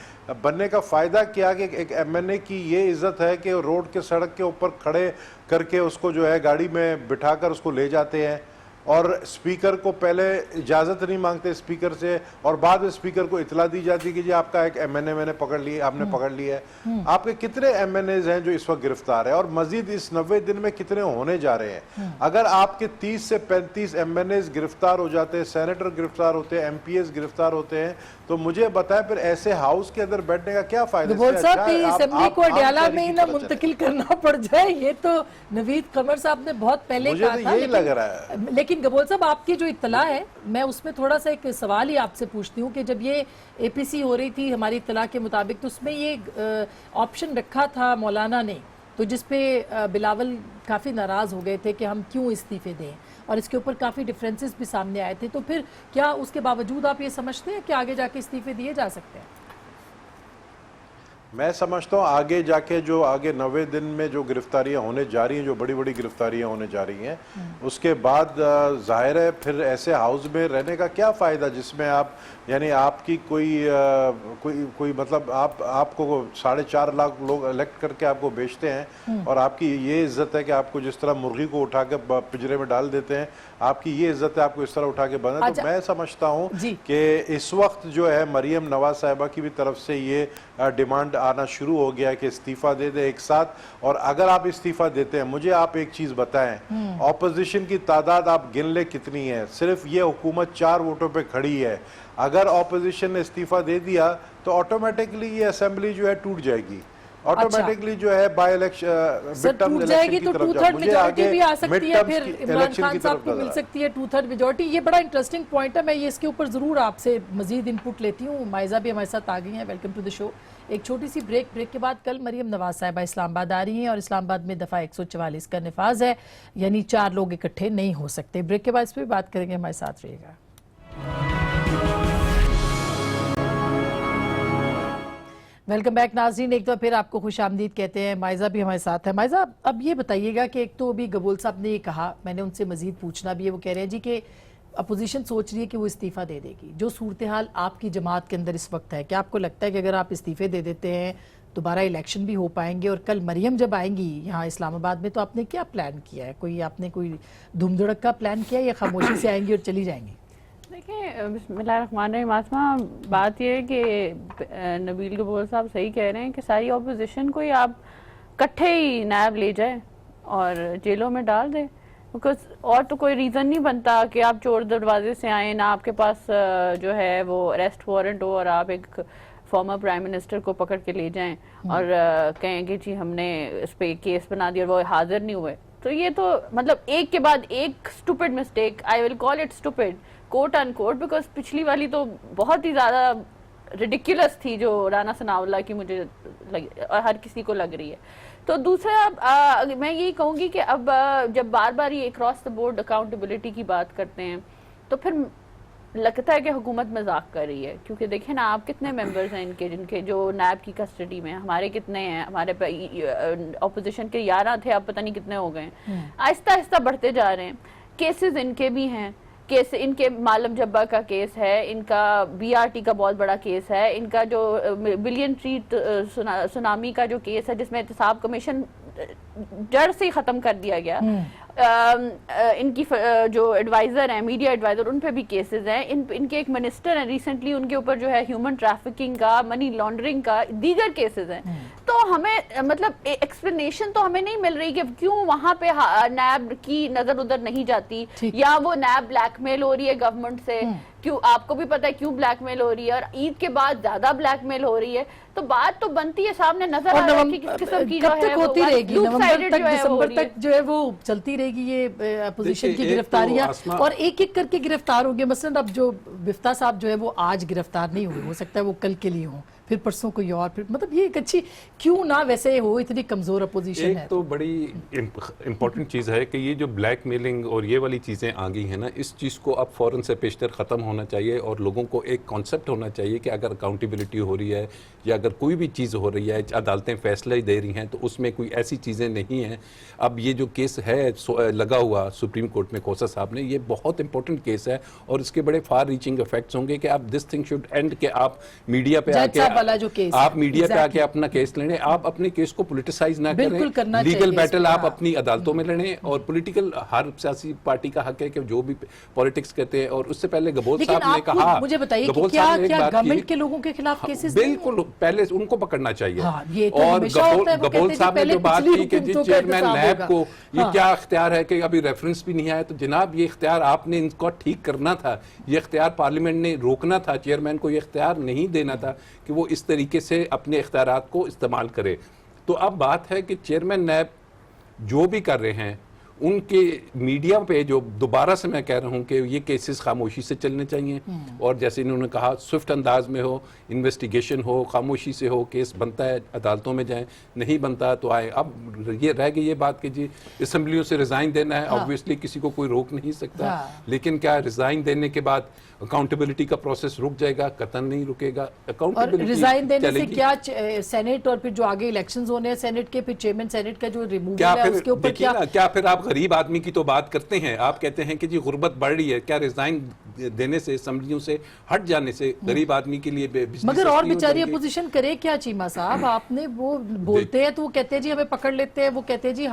S4: بننے کا فائدہ کیا کہ ایک ایم این اے کی یہ عزت ہے کہ روڈ کے سڑک کے اوپر کھڑے کر کے اس کو جو ہے گاڑی میں بٹھا کر اس کو لے جاتے ہیں, اور اسپیکر کو پہلے اجازت نہیں مانگتے اسپیکر سے, اور بعد میں اسپیکر کو اطلاع دی جاتی کہ جی آپ کا ایک ایم این اے میں نے پکڑ لی, آپ نے پکڑ لیا ہے. آپ کے کتنے ایم این ایز ہیں جو اس وقت گرفتار ہیں, اور مزید اس 90 دن میں کتنے ہونے جا رہے ہیں؟ اگر آپ کے 30 سے 35 ایم این ایز گرفتار ہو جاتے ہیں, سینیٹر گرفتار ہوتے ہیں, ایم پی ایز گرفتار ہوتے ہیں, تو مجھے بتائیں پھر ایسے ہاؤس کے اندر بیٹھنے کا کیا فائدہ؟
S2: گبول صاحب کی اسمبلی کو اڈیالہ میں ہی نہ منتقل کرنا پڑ جائے, یہ تو نوید قمر صاحب نے بہت پہلے کہا تھا.
S4: یہی لگ رہا ہے.
S2: لیکن گبول صاحب آپ کی جو اطلاع ہے, میں اس میں تھوڑا سا ایک سوال ہی آپ سے پوچھتی ہوں کہ جب یہ اے پی سی ہو رہی تھی ہماری اطلاع کے مطابق, تو اس میں یہ آپشن رکھا تھا مولانا نے, تو جس پہ بلاول کافی ناراض ہو گئے تھے کہ ہم کیوں استعفے دیں, اور اس کے اوپر کافی ڈیفرنسز بھی سامنے آئے تھے. تو پھر کیا اس کے باوجود آپ یہ سمجھتے ہیں کہ آگے جا کے استعفے دیے جا سکتے ہیں؟
S4: میں سمجھتا ہوں آگے جا کے جو آگے 90 دن میں جو گرفتاریاں ہونے جا رہی ہیں, جو بڑی بڑی گرفتاریاں ہونے جا رہی ہیں, اس کے بعد ظاہر ہے پھر ایسے ہاؤس میں رہنے کا کیا فائدہ جس میں آپ, یعنی آپ کی کوئی مطلب آپ کو 4.5 لاکھ لوگ الیکٹ کر کے آپ کو بیچتے ہیں, اور آپ کی یہ عزت ہے کہ آپ کو جس طرح مرغی کو اٹھا کے پنجرے میں ڈال دیتے ہیں, آپ کی یہ عزت ہے آپ کو اس طرح اٹھا کے بندھا. تو میں سمجھتا ہوں کہ اس وقت جو ہے مریم نواز صاحبہ کی بھی طرف سے یہ ڈیمانڈ آنا شروع ہو گیا کہ استعفیٰ دے دے ایک ساتھ. اور اگر آپ استعفیٰ دیتے ہیں, مجھے آپ ایک چیز بتائیں, اپوزیشن کی تعداد آپ گن لیں کتنی ہے, صرف یہ حکومت 4 ووٹوں پہ کھڑی ہے. اگر اپوزیشن نے استعفیٰ دے دیا تو آٹومیٹکلی یہ اسمبلی جو ہے ٹوٹ جائے گی, آٹومیٹکلی جو ہے بائی الیکشن
S2: ٹوٹ جائے گی تو 2/3 میجورٹی بھی آ سکتی ہے, پھر عمران خان صاحب کو مل سکتی ہے 2/3 میجورٹی. یہ بڑا انٹرسٹنگ پوائنٹ ہے, میں یہ اس کے اوپر ضرور آپ سے مزید انپٹ لیتی ہوں. مائزہ بھی ہمارے ساتھ آ گئی ہیں, ویلکم ٹو دی شو. ایک چھوٹی سی بریک کے بعد کل مریم نواز صاحبہ اسلام آباد آ رہی ہیں, اور اسلام آباد میں دفعہ 144 کا نفاذ ہے, یعنی 4 لوگ اکٹھے نہیں ہو سکتے. بریک کے بعد اس پہ بھی بات کریں گے, ہمارے ساتھ رہیے گا. ویلکم بیک ناظرین، ایک دفعہ پھر آپ کو خوش آمدید کہتے ہیں. مائزہ بھی ہمارے ساتھ ہے. مائزہ اب یہ بتائیے گا کہ ایک تو ابھی گبول صاحب نے یہ کہا, میں نے ان سے مزید پوچھنا بھی ہے, وہ کہہ رہے ہیں جی کہ اپوزیشن سوچ رہی ہے کہ وہ استعفیٰ دے دے گی. جو صورتحال آپ کی جماعت کے اندر اس وقت ہے, کیا آپ کو لگتا ہے کہ اگر آپ استعفے دے دیتے ہیں دوبارہ الیکشن بھی ہو پائیں گے؟ اور کل مریم جب آئیں گی یہاں اسلام آباد میں تو آپ نے کیا پلان کیا ہے؟ کوئی آپ نے کوئی دھوم دھڑک کا پلان کیا ہے یا خاموشی سے آئیں گی اور چلی جائیں گی؟
S7: دیکھیں, بسم اللہ الرحمن الرحیم. آسمہ, بات یہ ہے کہ نبیل گبول صاحب صحیح کہہ رہے ہیں کہ ساری اپوزیشن کو ہی آپ کٹھے ہی نیب لے جائیں اور جیلوں میں ڈال دیں, بیکاز اور تو کوئی ریزن نہیں بنتا کہ آپ چور دروازے سے آئیں, نہ آپ کے پاس جو ہے وہ اریسٹ وارنٹ ہو اور آپ ایک فارمر پرائم منسٹر کو پکڑ کے لے جائیں اور کہیں کہ جی ہم نے اس پہ کیس بنا دیا اور وہ حاضر نہیں ہوئے. تو یہ تو مطلب ایک کے بعد ایک stupid mistake, I will call it stupid quote unquote, because پچھلی والی تو بہت ہی زیادہ ریڈیکولس تھی جو رانا ثناء اللہ کی مجھے اور ہر کسی کو لگ رہی ہے. تو دوسرا میں یہی کہوں گی کہ اب جب بار بار یہ اکراس دا بورڈ اکاؤنٹیبلٹی کی بات کرتے ہیں تو پھر لگتا ہے کہ حکومت مذاق کر رہی ہے, کیونکہ دیکھیں نا آپ کتنے ممبرز ہیں ان کے جن کے جو نیب کی کسٹڈی میں, ہمارے کتنے ہیں, ہمارے اپوزیشن کے 11 تھے, اب پتہ نہیں کتنے ہو گئے ہیں, آہستہ آہستہ بڑھتے جا رہے ہیں. کیسز ان کے بھی ہیں, کیس ان کے معلم جبا کا کیس ہے, ان کا بی آر ٹی کا بہت بڑا کیس ہے, ان کا جو بلین ٹریٹ سونامی کا جو کیس ہے جس میں احتساب کمیشن جڑ سے ہی ختم کر دیا گیا, ان کی جو ایڈوائزر ہیں, میڈیا ایڈوائزر, ان پہ بھی کیسز ہیں. ان کے ایک منسٹر ہیں ریسنٹلی, ان کے اوپر جو ہے ہیومن ٹریفکنگ کا, منی لانڈرنگ کا, دیگر کیسز ہیں. تو ہمیں مطلب ایکسپلینیشن تو ہمیں نہیں مل رہی کہ کیوں وہاں پہ نیب کی نظر ادھر نہیں جاتی, یا وہ نیب بلیک میل ہو رہی ہے گورنمنٹ سے, کیوں آپ کو بھی پتہ ہے کیوں بلیک میل ہو رہی ہے, اور عید کے بعد زیادہ بلیک میل ہو رہی ہے. تو بات تو بنتی ہے, سامنے نظر آ رہا ہے کہ کس قسم کی جو ہے
S2: ہوتی رہے گی, نومبر تک دسمبر تک جو ہے وہ چلتی رہے گی یہ اپوزیشن کی گرفتاریاں, اور ایک ایک کر کے گرفتار ہوں گے. مثلا اب جو بفتہ صاحب جو ہے وہ آج گرفتار نہیں ہوئے, ہو سکتا ہے وہ کل کے لیے ہوں, پھر پرسوں کوئی اور, پھر مطلب یہ ایک اچھی کیوں نہ ویسے ہو, اتنی کمزور اپوزیشن ہے.
S5: ایک تو بڑی امپورٹنٹ چیز ہے کہ یہ جو بلیک میلنگ اور یہ والی چیزیں آ گئی ہیں نا, اس چیز کو اب فوراً سے پیشتر ختم ہونا چاہیے, اور لوگوں کو ایک کانسیپٹ ہونا چاہیے کہ اگر اکاؤنٹیبلٹی ہو رہی ہے یا اگر کوئی بھی چیز ہو رہی ہے, عدالتیں فیصلے دے رہی ہیں, تو اس میں کوئی ایسی چیزیں نہیں ہیں. اب یہ جو کیس ہے لگا ہوا سپریم کورٹ میں کھوسہ صاحب نے, یہ بہت امپورٹنٹ کیس ہے, اور اس کے بڑے فار ریچنگ افیکٹس ہوں گے کہ آپ دس تھنگ شوڈ اینڈ کہ آپ میڈیا پہ آ کے اپنا کیس لڑیں, آپ اپنے کیس کو پولیٹیسائز نہ کریں, لیگل بیٹل آپ اپنی عدالتوں میں لڑیں. اور پولیٹیکل ہر سیاسی پارٹی کا حق ہے کہ جو بھی پولیٹکس کہتے ہیں. اور اس سے پہلے گبول صاحب نے کہا,
S2: مجھے بتائیے کہ کیا گورنمنٹ کے لوگوں کے خلاف کیسز
S5: بالکل پہلے ان کو پکڑنا چاہیے. اور گبول صاحب نے جو بات کی کہ جی چیئرمین نیب کو یہ کیا اختیار ہے کہ ابھی ریفرنس بھی نہیں آیا, تو جناب یہ اختیار آپ نے ان کو ٹھیک کرنا تھا, یہ اختیار پارلیمنٹ نے روکنا تھا, چیئرمین کو یہ اختیار نہیں دینا تھا کہ وہ اس طریقے سے اپنے اختیارات کو استعمال کرے. تو اب بات ہے کہ چیئرمین نیب جو بھی کر رہے ہیں ان کے میڈیا پہ جو دوبارہ سے میں کہہ رہا ہوں کہ یہ کیسز خاموشی سے چلنے چاہیے, اور جیسے انہوں نے کہا سوئفٹ انداز میں ہو, انویسٹیگیشن ہو, خاموشی سے ہو, کیس بنتا ہے عدالتوں میں جائیں, نہیں بنتا تو آئے. اب یہ رہ گئی یہ بات کہ جی اسمبلیوں سے ریزائن دینا ہے, آبویسلی کسی کو کوئی روک نہیں سکتا, لیکن کیا ریزائن دینے کے بعد اکاؤنٹیبلٹی کا پروسیس رک جائے گا؟ قطعاً نہیں رکے گا.
S2: اور ریزائن دینے سے کیا سینٹ اور پھر جو آگے الیکشنز ہونے ہیں سینٹ کے, پھر چیئرمین سینٹ کا جو ریموول ہے اس کے اوپر
S5: کیا پھر آپ غریب آدمی کی تو بات کرتے ہیں, آپ کہتے ہیں کہ جی غربت بڑھ رہی ہے, کیا ریزائن دینے سے, اسمبلیوں سے ہٹ جانے سے غریب آدمی کے لیے
S2: مگر اور بیچاری اپوزیشن کرے کیا چیمہ صاحب؟ آپ نے وہ بولتے ہیں تو وہ کہتے ہیں جی ہمیں پکڑ لیتے ہیں, وہ کہتے ہیں جی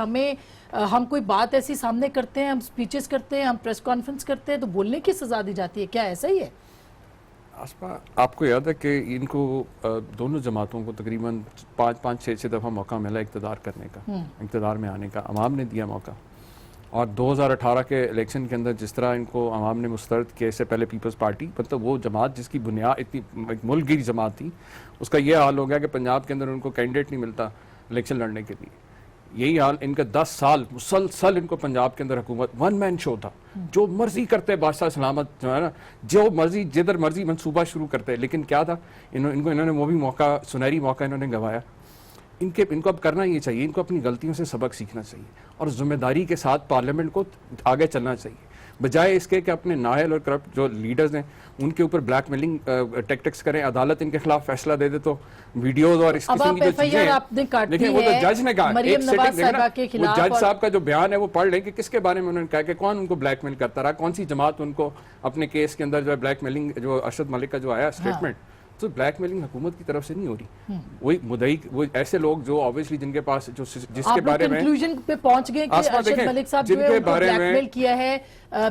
S2: ہم کوئی بات ایسی سامنے کرتے ہیں, ہم سپیچز کرتے ہیں, ہم پریس کانفرنس کرتے ہیں تو بولنے کی سزا دی جاتی ہے, کیا ایسا ہی ہے؟
S6: آپ کو یاد ہے کہ ان کو دونوں جماعتوں کو تقریباً 5-6 دفعہ موقع ملا اقتدار کرنے کا, اقتدار میں آنے کا, عوام نے دیا موقع. اور 2018 کے الیکشن کے اندر جس طرح ان کو عوام نے مسترد کیا, اس سے پہلے پیپلز پارٹی, مطلب وہ جماعت جس کی بنیاد اتنی ایک ملک گیر جماعت تھی, اس کا یہ حال ہو گیا کہ پنجاب کے اندر ان کو کینڈیڈیٹ نہیں ملتا الیکشن لڑنے کے لیے. یہی حال ان کا 10 سال مسلسل ان کو پنجاب کے اندر حکومت ون مین شو تھا, جو مرضی کرتے بادشاہ سلامت جو ہے نا, جو مرضی جدھر مرضی منصوبہ شروع کرتے. لیکن کیا تھا, انہوں نے وہ بھی موقع, سنہری موقع انہوں نے گنوایا. ان کو اب کرنا یہ چاہیے, ان کو اپنی غلطیوں سے سبق سیکھنا چاہیے اور ذمہ داری کے ساتھ پارلیمنٹ کو آگے چلنا چاہیے. بجائے اس کے کہ اپنے نااہل اور کرپٹ جو لیڈرز ہیں ان کے اوپر بلیک میلنگ ٹیکٹکس کریں, عدالت ان کے خلاف فیصلہ دے دے تو ویڈیوز اور اس قسم کی جو چیزیں ہیں, لیکن وہ تو جج نے کہا, ایک سیکنڈ, وہ جج صاحب کا جو بیان ہے وہ پڑھ لیں کہ کس کے بارے میں انہوں نے کہا کہ کون ان کو بلیک میل کرتا رہا, کون سی جماعت ان کو اپنے کیس کے اندر جو ہے بلیک میلنگ, جو ارشد ملک کا جو آیا اسٹیٹمنٹ, تو بلیک میلنگ حکومت کی طرف سے نہیں ہو رہی, وہی مدعی, وہ ایسے لوگ جو obviously جن کے پاس جس کے بارے میں
S2: کنکلوژن پہ پہنچ گئے کہ ارشد ملک صاحب جو ہے ان کو بلیک میل کیا ہے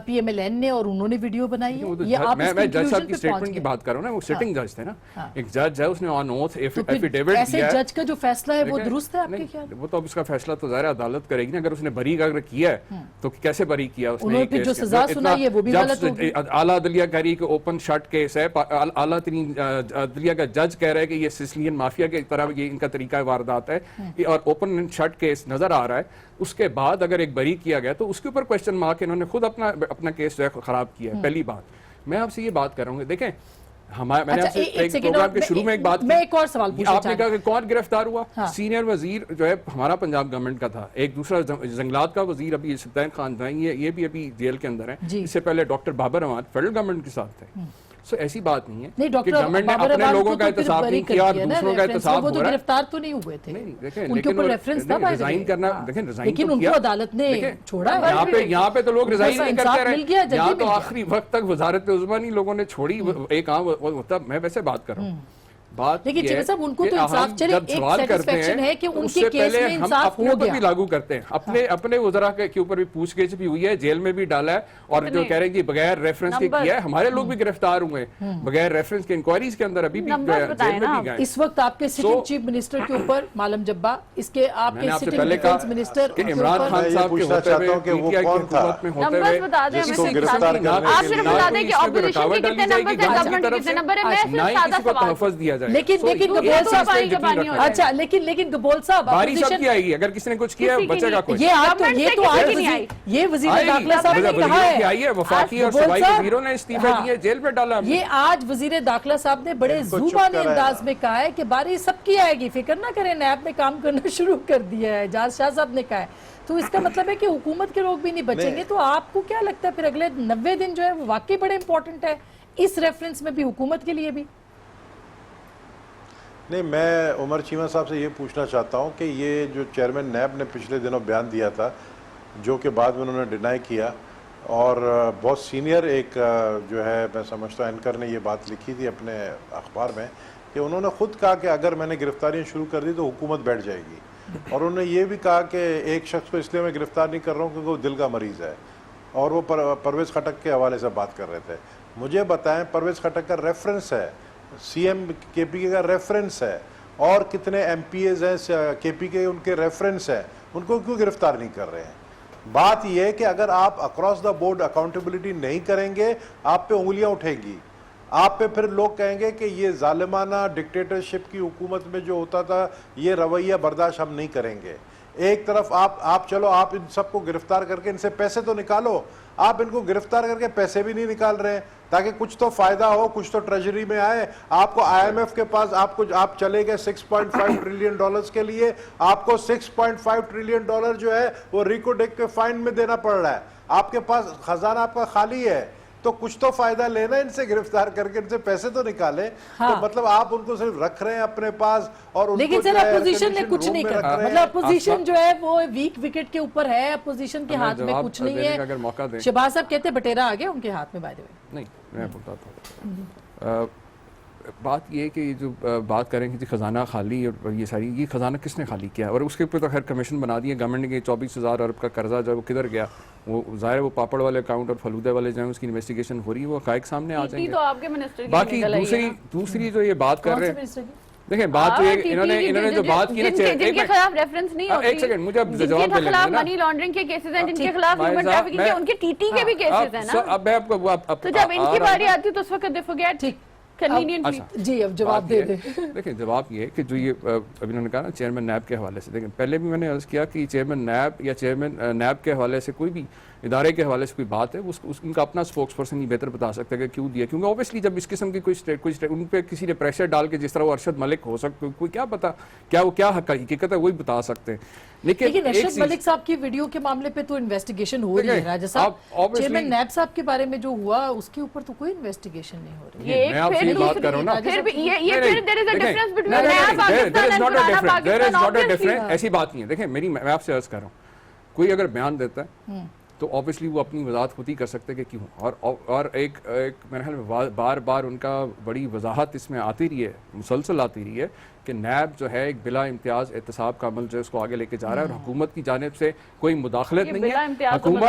S2: پی ایم ایل این نے اور انہوں نے ویڈیو بنائی ہے. یہ آپ اس
S6: میں جج صاحب
S2: کنکلوژن
S6: کی
S2: پہ
S6: اسٹیٹمنٹ
S2: پہنچ
S6: کی
S2: گئے.
S6: بات کر رہا ہوں نا, وہ سٹنگ جج تھے نا, ایک جج ہے, اس نے آن اوتھ
S2: تو
S6: ایفیڈیوٹ
S2: ایسے
S6: دیا ہے.
S2: جج کا جو فیصلہ ہے وہ درست ہے آپ کے خیال؟
S6: وہ تو اب اس کا فیصلہ تو ظاہر عدالت کرے گی نا, اگر اس نے بری اگر کیا ہے تو کیسے بری کیا اس
S2: انہوں نے پھر جو سزا سنائی ہے وہ بھی غلط ہوگی.
S6: اعلیٰ عدلیہ کہہ رہی ہے کہ اوپن شٹ کیس ہے, اعلیٰ ترین عدلیہ کا جج کہہ رہا ہے کہ یہ سسلین مافیا کی طرح یہ ان کا طریقہ واردات ہے, اور اوپن شٹ کیس نظر آ رہا ہے. اس کے بعد اگر ایک بری کیا گیا تو اس کے اوپر کوشچن مارک, انہوں نے خود اپنا کیس جو ہے خراب کیا ہے. پہلی بات میں آپ سے یہ بات کر رہا ہوں, دیکھیں میں نے آپ سے ایک پروگرام کے شروع میں ایک بات کی,
S2: میں ایک اور سوال پوچھنا
S6: آپ نے کہا کہ کون گرفتار ہوا, سینئر وزیر جو ہے ہمارا پنجاب گورنمنٹ کا تھا, ایک دوسرا جنگلات کا وزیر ابھی سبطین خان تھا, یہ بھی ابھی جیل کے اندر ہے, اس سے پہلے doctor Babar Ahmed federal government کے ساتھ تھے. سو ایسی بات نہیں ہے کہ گورنمنٹ نے اپنے لوگوں کا احتساب نہیں کیا اور دوسروں کا احتساب ہو رہا ہے.
S2: وہ تو گرفتار تو نہیں ہوئے تھے, ان کے اوپر ریفرنس تھا
S6: ریزائن کرنا, دیکھیں ریزائن
S2: لیکن ان کو عدالت نے چھوڑا ہے.
S6: یہاں پہ تو لوگ ریزائن نہیں کرتے رہے, یہاں تو آخری وقت تک وزارت عظمیٰ نہیں لوگوں نے چھوڑی, ایک عام ہوتا. میں ویسے بات کر رہا ہوں,
S2: لیکن چلے صاحب ان کو تو انصاف چلے, ایک سیٹسفیکشن ہے کہ ان کے کیس میں انصاف ہو گیا.
S6: بھی لاگو کرتے ہیں, اپنے وزراء کے اوپر بھی پوچھ گچھ بھی ہوئی ہے, جیل میں بھی ڈالا ہے, اور جو کہہ رہے ہیں کہ بغیر ریفرنس کے کیا ہے, ہمارے لوگ بھی گرفتار ہوئے ہیں بغیر ریفرنس کے, انکوائریز کے اندر ابھی بھی جیل میں بھی گئے.
S2: اس وقت آپ کے سٹنگ چیف منسٹر کے اوپر معلم جبا, اس کے آپ کے سٹنگ ڈیفنس منسٹر
S6: کہ عمران خان صاحب کے ہوتے ہوئے حکومت میں ہوتے ہوئے
S7: آپ صرف بتا دیں کہ اپوزیشن کے کتنے نمبر ہیں, گورنمنٹ کے کتنے نمبر ہیں, میں صرف سادہ سوال.
S6: تحفظ دیا جائے.
S2: لیکن گبول صاحب, اچھا لیکن گبول صاحب
S6: باری سب کی آئے گی, اگر کسی نے کچھ کیا بچے گا کچھ.
S2: یہ وزیر داخلہ صاحب نے کہا ہے,
S6: وفاقی اور صوبائی وزیروں نے استعفے دیے, جیل پہ ڈالا.
S2: یہ آج وزیر داخلہ صاحب نے بڑے زوبانی انداز میں کہا ہے کہ باری سب کی آئے گی, فکر نہ کریں, نیب نے کام کرنا شروع کر دیا ہے, اعجاز شاہ صاحب نے کہا ہے. تو اس کا مطلب ہے کہ حکومت کے لوگ بھی نہیں بچیں گے. تو آپ کو کیا لگتا ہے پھر اگلے 90 دن جو ہے وہ واقعی بڑے امپورٹنٹ ہے اس ریفرنس میں بھی, حکومت کے لیے بھی؟
S4: نہیں, میں عمر چیمہ صاحب سے یہ پوچھنا چاہتا ہوں کہ یہ جو چیئرمین نیب نے پچھلے دنوں بیان دیا تھا, جو کہ بعد میں انہوں نے ڈینائی کیا, اور بہت سینئر ایک جو ہے میں سمجھتا ہوں اینکر نے یہ بات لکھی تھی اپنے اخبار میں, کہ انہوں نے خود کہا کہ اگر میں نے گرفتاریاں شروع کر دی تو حکومت بیٹھ جائے گی. اور انہوں نے یہ بھی کہا کہ ایک شخص کو اس لیے میں گرفتار نہیں کر رہا ہوں کیونکہ وہ دل کا مریض ہے, اور وہ پرویز خٹک کے حوالے سے بات کر رہے تھے. مجھے بتائیں, پرویز خٹک کا ریفرنس ہے, سی ایم کے پی کے کا ریفرنس ہے, اور کتنے ایم پی ایز ہیں کے پی کے, ان کے ریفرنس ہیں, ان کو کیوں گرفتار نہیں کر رہے ہیں؟ بات یہ ہے کہ اگر آپ اکراس دا بورڈ اکاؤنٹیبلٹی نہیں کریں گے, آپ پہ انگلیاں اٹھیں گی, آپ پہ پھر لوگ کہیں گے کہ یہ ظالمانہ ڈکٹیٹرشپ کی حکومت میں جو ہوتا تھا یہ رویہ برداشت ہم نہیں کریں گے. ایک طرف آپ چلو آپ ان سب کو گرفتار کر کے ان سے پیسے تو نکالو, آپ ان کو گرفتار کر کے پیسے بھی نہیں نکال رہے ہیں تاکہ کچھ تو فائدہ ہو, کچھ تو ٹریجری میں آئے. آپ کو آئی ایم ایف کے پاس آپ چلے گئے 6.5 ٹریلین ڈالرز کے لیے, آپ کو 6.5 ٹریلین ڈالر جو ہے وہ ریکو ڈیک کے فائن میں دینا پڑ رہا ہے. آپ کے پاس خزانہ آپ کا خالی ہے, تو کچھ تو فائدہ لینا, ان سے گرفتار کر کے ان سے پیسے تو نکالیں. تو مطلب آپ ان کو صرف رکھ رہے ہیں اپنے پاس, اور
S2: لیکن سر اپوزیشن نے کچھ نہیں کرا, مطلب اپوزیشن جو ہے وہ ویک وکٹ کے اوپر ہے, اپوزیشن کے ہاتھ میں کچھ نہیں ہے. شہباز صاحب کہتے بٹیرا آگے ان کے ہاتھ میں, بائی دی وے.
S6: نہیں, میں بتاتا ہوں, بات یہ کہ جو بات کریں کہ خزانہ خالی, اور یہ ساری یہ خزانہ کس نے خالی کیا, اور اس کے اوپر تو خیر کمیشن بنا دی ہے گورنمنٹ نے کہ 24,000 ارب کا قرضہ جو ہے وہ کدھر گیا. وہ ظاہر وہ پاپڑ والے اکاؤنٹ اور فلودے والے جو ہیں اس کی انویسٹیگیشن ہو رہی ہے, وہ حقائق سامنے آ جائیں گے. باقی دوسری جو یہ بات کر رہے ہیں, دیکھیں بات یہ انہوں نے جو بات کی نا,
S7: جن کے خلاف ریفرنس نہیں ہوتی,
S6: ایک سیکنڈ مجھے اب جواب دے
S7: لیں, جن کے خلاف
S6: نا,
S7: منی لانڈرنگ کے کیسز ہیں, جن کے خلاف ہیومن ٹریفکنگ کے, ان کے ٹی ٹی کے بھی کیسز ہیں نا.
S6: اب میں آپ کو
S7: تو جب ان کی باری آتی ہے تو اس وقت دے فورگیٹ کنوینینٹلی.
S2: جی اب جواب دے دیں.
S6: دیکھیں جواب یہ ہے کہ جو یہ ابھی انہوں نے کہا نا چیئرمین نیب کے حوالے سے, دیکھیں پہلے بھی میں نے عرض کیا کہ چیئرمین نیب یا چیئرمین نیب کے حوالے سے کوئی بھی ادارے کے حوالے سے کوئی بات ہے ان کا اپنا اسپوکس پرسن ہی بہتر بتا سکتا ہے کہ کیوں دیا, کیونکہ اوبیسلی جب اس قسم کی کوئی ان پہ کسی نے پریشر ڈال کے, جس طرح وہ ارشد ملک ہو سکتا, کوئی کیا پتا کیا وہ کیا حقیقت ہے وہی بتا سکتے ہیں.
S2: لیکن ارشد ملک صاحب کی ویڈیو کے معاملے پہ تو انویسٹیگیشن ہو رہی ہے راجہ صاحب, چیئرمین نیب صاحب کے بارے میں جو ہوا اس کے اوپر تو کوئی انویسٹیگیشن نہیں ہو رہی.
S6: میں آپ سے یہ بات کر رہا ہوں نا, ایسی بات نہیں ہے. دیکھیں میں آپ سے عرض کر رہا ہوں, کوئی اگر بیان دیتا ہے تو obviously وہ اپنی وضاحت خود ہی کر سکتے کہ کیوں, اور ایک میرے خیال میں بار بار ان کا بڑی وضاحت اس میں آتی رہی ہے, مسلسل آتی رہی ہے کہ نیب جو ہے ایک بلا امتیاز احتساب کا عمل جو ہے اس کو آگے لے کے جا رہا ہے, اور حکومت کی جانب سے کوئی مداخلت نہیں ہے. حکومت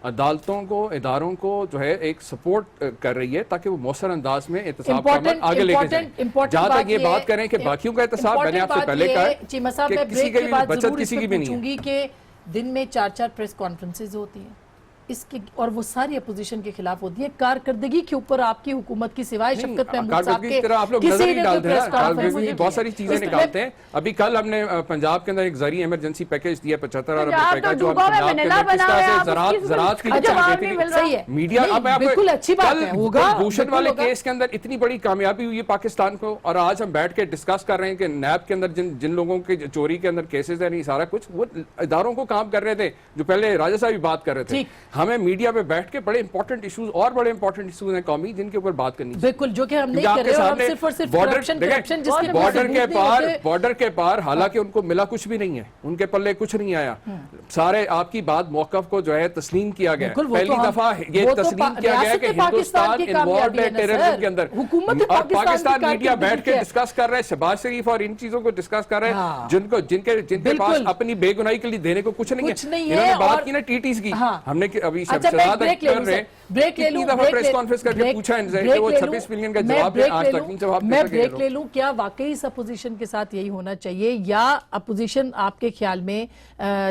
S6: عدالتوں کو اداروں کو جو ہے ایک سپورٹ کر رہی ہے تاکہ وہ مؤثر انداز میں احتساب کا عمل آگے لے کے جائیں. جہاں تک یہ بات کریں کہ باقیوں کا احتساب, میں نے آپ سے پہلے کہا کہ کسی کی بھی بچت کسی کی بھی نہیں ہے
S2: کہ دن میں 4 پریس کانفرنسز ہوتی ہیں اس کی, اور وہ ساری اپوزیشن کے خلاف ہوتی ہیں. کارکردگی کے اوپر آپ کی حکومت کی سوائے شفقت محمود صاحب کے
S6: آپ لوگ نظر نہیں ڈالتے ہیں, کارکردگی بہت ساری چیزیں نکالتے ہیں. ابھی کل ہم نے پنجاب کے اندر ایک زرعی ایمرجنسی پیکج دیا 75 ارب روپے کا, جو ہم پنجاب کے اندر کس طرح سے زراعت کی
S2: صحیح ہے
S6: میڈیا. اب
S2: بالکل اچھی بات ہے, ہوگا
S6: بھوشن والے کیس کے اندر اتنی بڑی کامیابی ہوئی ہے پاکستان کو, اور آج ہم بیٹھ کے ڈسکس کر رہے ہیں کہ نیب کے اندر جن لوگوں کے چوری کے اندر کیسز ہیں, نہیں سارا کچھ وہ اداروں کو کام کر رہے تھے جو پہلے راجہ صاحب بھی بات کر رہے تھے. ہمیں میڈیا پہ بیٹھ کے بڑے امپورٹنٹ ایشوز اور بڑے امپورٹنٹ ایشوز ہیں قومی جن کے اوپر بات کرنی ہے.
S2: بالکل, جو کہ ہم نہیں کر رہے, اور ہم صرف اور صرف کرپشن جس کے
S6: بارڈر کے پار حالانکہ ان کو ملا کچھ بھی نہیں ہے, ان کے پلے کچھ نہیں آیا. سارے آپ کی بات موقف کو جو ہے تسلیم کیا گیا, پہلی دفعہ یہ تسلیم کیا گیا کہ ہندوستان انوالوڈ ہے ٹیررزم کے اندر. اور پاکستان میڈیا بیٹھ کے ڈسکس کر رہے ہیں شہباز شریف اور ان چیزوں کو ڈسکس کر رہے ہیں جن کے پاس اپنی بے گناہی کے لیے دینے کو کچھ نہیں ہے. انہوں نے بات کی نا ٹی ٹیز کی, ہم نے ابھی
S2: بریک لے لوں. کیا واقعی اس اپوزیشن کے ساتھ یہی ہونا چاہیے, یا اپوزیشن آپ کے خیال میں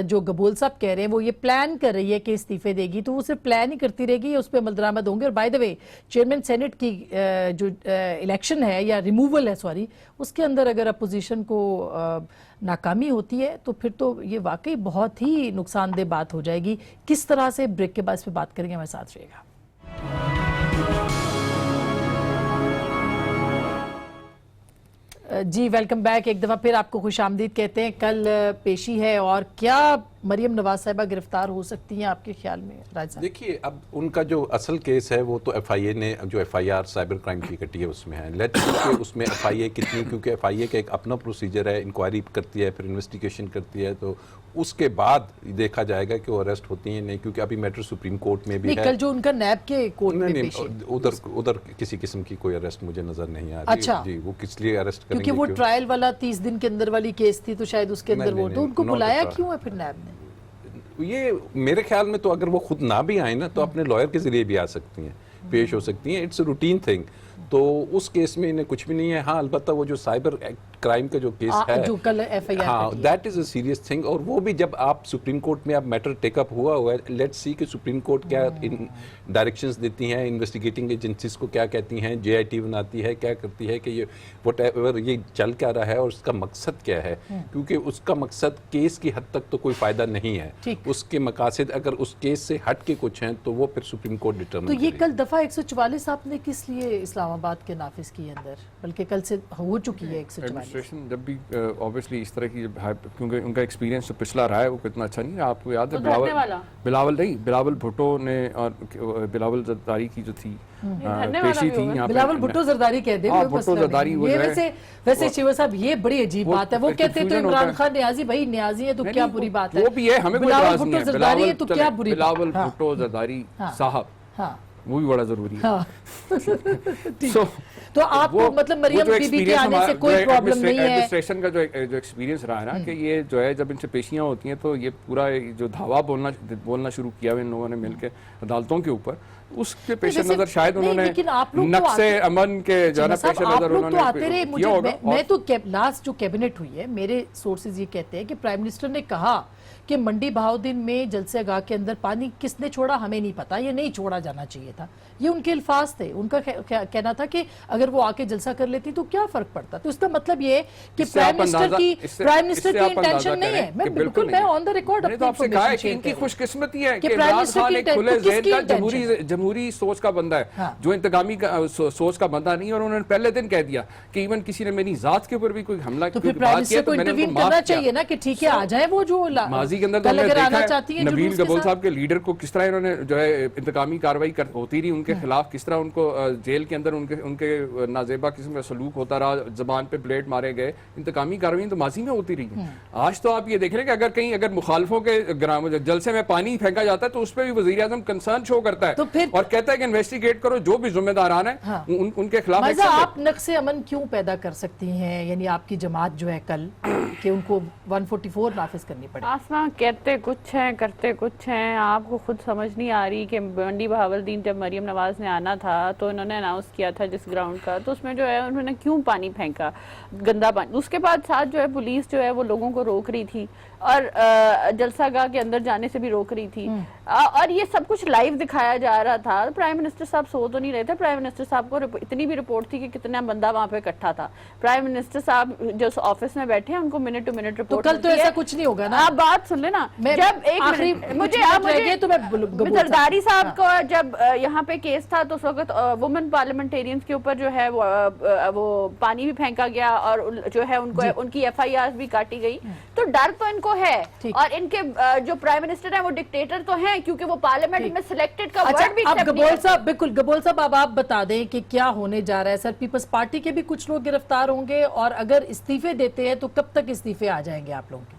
S2: جو گبول صاحب کہہ رہے ہیں وہ یہ پلان کر رہی ہے کہ استعفے دے گی, تو وہ صرف پلان ہی کرتی رہے گی, اس پہ عمل درآمد ہوں گے؟ اور by the way chairman senate کی جو الیکشن ہے یا ریموول ہے سوری, اس کے اندر اگر اپوزیشن کو ناکامی ہوتی ہے تو پھر تو یہ واقعی بہت ہی نقصان دہ بات ہو جائے گی. کس طرح سے بریک کے بعد اس پہ بات کریں گے, ہمارے ساتھ رہے گا. جی ویلکم بیک, ایک دفعہ پھر آپ کو خوش آمدید کہتے ہیں. کل پیشی ہے, اور کیا مریم نواز صاحبہ گرفتار ہو سکتی ہیں آپ کے خیال میں راج صاحب؟
S5: دیکھیے, اب ان کا جو اصل کیس ہے وہ تو ایف آئی اے نے جو F I R cyber crime کی کٹی ہے اس میں ہے. لیٹس سی کہ اس میں ایف آئی اے کتنی, کیونکہ ایف آئی اے کا ایک اپنا پروسیجر ہے, انکوائری کرتی ہے, پھر انویسٹیگیشن کرتی ہے, تو اس کے بعد دیکھا جائے گا کہ وہ اریسٹ ہوتی ہیں نہیں, کیونکہ ابھی میٹر سپریم کورٹ میں بھی ہے.
S2: کل جو ان کا نیب کے کورٹ میں پیش ہے,
S5: ادھر کسی قسم کی کوئی اریسٹ مجھے نظر نہیں آ رہی. جی وہ کس لیے اریسٹ کریں گے,
S2: کیونکہ وہ ٹرائل والا 30 دن کے اندر والی کیس تھی, تو شاید اس کے اندر وہ, تو ان کو بلایا کیوں ہے پھر نیب نے؟
S5: یہ میرے خیال میں تو اگر وہ خود نہ بھی آئیں نا تو اپنے لائر کے ذریعے بھی آ سکتی ہیں, پیش ہو سکتی ہیں. It's a routine thing. تو اس کیس میں انہیں کچھ بھی نہیں ہے. ہاں البتہ وہ جو سائبر کرائم کا جو کیس ہے,
S2: جو کل ایف آئی آر,
S5: ہاں that is a serious thing. اور وہ بھی جب آپ سپریم کورٹ میں اب میٹر ٹیک اپ ہوا ہے, لیٹس سی کہ سپریم کورٹ کیا ڈائریکشنز دیتی ہیں, انویسٹیگیٹنگ ایجنسیز کو کیا کہتی ہیں, جے آئی ٹی بناتی ہے, کیا کرتی ہے کہ یہ وٹ ایور یہ چل کیا رہا ہے اور اس کا مقصد کیا ہے. کیونکہ اس کا مقصد کیس کی حد تک تو کوئی فائدہ نہیں ہے, اس کے مقاصد اگر اس کیس سے ہٹ کے کچھ ہیں تو وہ پھر سپریم کورٹ ڈٹرمن کرے گی.
S2: تو یہ کل دفعہ 144 آپ نے کس لیے اسلام آباد کے نافذ کی اندر, بلکہ کل سے ہو چکی ہے 144
S6: جب بھی obviously اس طرح کی, کیونکہ ان کا ایکسپیرینس جو پچھلا رہا ہے وہ کتنا اچھا نہیں ہے. آپ کو یاد ہے بلاول بھٹو نے اور بلاول زرداری کی جو تھی پیشی تھی,
S2: بلاول بھٹو زرداری کہہ دیں, ویسے شیوا صاحب یہ بڑی عجیب بات ہے, وہ کہتے تو عمران خان نیازی, بھائی نیازی ہے تو کیا بری بات ہے,
S6: وہ بھی ہے, ہمیں کوئی اعتراض نہیں ہے.
S2: زرداری ہے تو کیا بری بات,
S6: بلاول بھٹو زرداری صاحب وہ بھی بڑا ضروری ہے.
S2: تو آپ کو مطلب مریم بی بی کے آنے سے کوئی پرابلم نہیں ہے.
S6: ایڈمنسٹریشن کا جو ایکسپیرینس رہا ہے نا, کہ یہ جو ہے جب ان سے پیشیاں ہوتی ہیں تو یہ پورا جو دھاوا بولنا شروع کیا ان لوگوں نے مل کے عدالتوں کے اوپر, اس کے پیش نظر شاید انہوں نے نقص امن کے جو ہے نا پیش نظر انہوں نے کیا ہوگا.
S2: میں تو لاسٹ جو کیبنٹ ہوئی ہے, میرے سورسز یہ کہتے ہیں کہ پرائم منسٹر نے کہا کہ منڈی بہاؤدین میں جلسہ گاہ کے اندر پانی کس نے چھوڑا ہمیں نہیں پتا, یہ نہیں چھوڑا جانا چاہیے تھا. یہ ان کے الفاظ تھے, ان کا کہنا تھا کہ اگر وہ آ کے جلسہ کر لیتی تو کیا فرق پڑتا. تو اس کا مطلب یہ کہ پرائم منسٹر کی انٹینشن نہیں ہے. میں بالکل میں آن دا ریکارڈ
S6: اپنی انفارمیشن شیئر ان کی خوش قسمتی ہے کہ عمران خان ایک کھلے ذہن کا جمہوری سوچ کا بندہ ہے, جو انتقامی سوچ کا بندہ نہیں, اور انہوں نے پہلے دن کہہ دیا کہ ایون کسی نے میری ذات کے اوپر بھی کوئی حملہ کیا تو میں نے ان کو معاف
S2: چاہیے نا کہ ٹھیک ہے آ جائیں. وہ جو
S6: ماضی کے اندر تو ہم نے دیکھا ہے نبیل گبول صاحب کے لیڈر کو کس طرح انہوں نے جو ہے انتقامی کارروائی ہوتی رہی ان کے خلاف, کس طرح ان کو جیل کے اندر ان کے نازیبا قسم کا سلوک ہوتا رہا, زبان پہ بلیڈ مارے گئے. انتقامی کارروائی تو ماضی میں ہوتی رہی ہیں. آج تو آپ یہ دیکھ رہے ہیں کہ اگر مخالفوں کے جلسے میں پانی پھینکا جاتا ہے تو اس پہ بھی وزیر اعظم کنسرن شو کرتا ہے اور کہتا ہے کہ انویسٹیگیٹ کرو, جو بھی ذمہ داران ہیں ان کے خلاف.
S2: آپ نقص امن کیوں پیدا کر سکتی ہیں, یعنی آپ کی جماعت جو ہے کل کہ ان کو 144 نافذ کرنی پڑے؟
S7: آسماں کہتے کچھ ہیں کرتے کچھ ہیں. آپ کو خود سمجھ نہیں آ رہی کہ منڈی بہاولدین جب مریم نواز نے آنا تھا تو انہوں نے اناؤنس کیا تھا جس گراؤنڈ کا, تو اس میں جو ہے انہوں نے کیوں پانی پھینکا, گندا پانی. اس کے بعد ساتھ جو ہے پولیس جو ہے وہ لوگوں کو روک رہی تھی اور جلسہ گاہ کے اندر جانے سے بھی روک رہی تھی, اور یہ سب کچھ لائیو دکھایا جا رہا تھا. پرائم منسٹر صاحب سو تو نہیں رہے تھے. پرائم منسٹر صاحب کو اتنی بھی رپورٹ تھی کہ کتنا بندہ وہاں پہ اکٹھا تھا. پرائم منسٹر صاحب جو آفس میں بیٹھے ہیں ان کو منٹ ٹو منٹ رپورٹ.
S2: کل تو ایسا کچھ نہیں ہوگا نا.
S7: آپ بات سن لیں نا, جب ایک مجھے زرداری صاحب کو جب یہاں پہ کیس تھا تو اس وقت وومن پارلیمنٹیرینز کے اوپر جو ہے وہ پانی بھی پھینکا گیا اور جو ہے ان کی ایف آئی آر بھی کاٹی گئی. تو ڈر تو ان کو ہے, اور ان کے جو پرائم منسٹر ہیں وہ ڈکٹیٹر تو ہیں کیونکہ وہ پارلیمنٹ میں سلیکٹڈ کا ورڈ بھی ایکسپٹ نہیں ہے.
S2: بالکل گبول صاحب, اب آپ بتا دیں کہ کیا ہونے جا رہا ہے. سر پیپلز پارٹی کے بھی کچھ لوگ گرفتار ہوں گے, اور اگر استعفے دیتے ہیں تو کب تک استعفے آ جائیں گے آپ لوگوں کے؟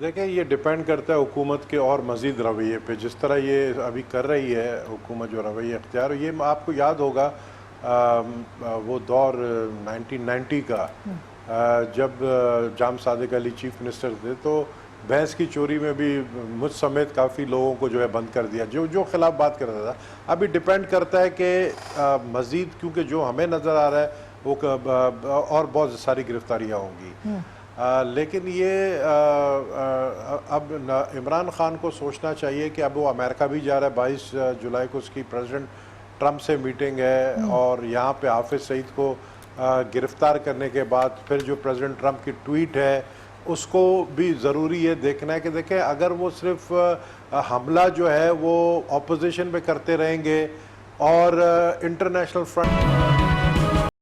S4: دیکھیں یہ ڈیپینڈ کرتا ہے حکومت کے اور مزید رویے پہ. جس طرح یہ ابھی کر رہی ہے حکومت, جو رویہ اختیار, یہ آپ کو یاد ہوگا وہ دور 1990 کا جب جام صادق علی چیف منسٹر تھے تو بھینس کی چوری میں بھی مجھ سمیت کافی لوگوں کو جو ہے بند کر دیا, جو خلاف بات کرتا تھا. ابھی ڈیپینڈ کرتا ہے کہ مزید, کیونکہ جو ہمیں نظر آ رہا ہے وہ اور بہت ساری گرفتاریاں ہوں گی. لیکن یہ اب عمران خان کو سوچنا چاہیے کہ اب وہ امریکہ بھی جا رہا ہے. 22 جولائی کو اس کی پریزیڈنٹ ٹرمپ سے میٹنگ ہے, اور یہاں پہ حافظ سعید کو گرفتار کرنے کے بعد پھر جو پریزیڈنٹ ٹرمپ کی ٹویٹ ہے اس کو بھی ضروری یہ دیکھنا ہے کہ دیکھیں اگر وہ صرف حملہ جو ہے وہ اپوزیشن پہ کرتے رہیں گے اور انٹرنیشنل فرنٹ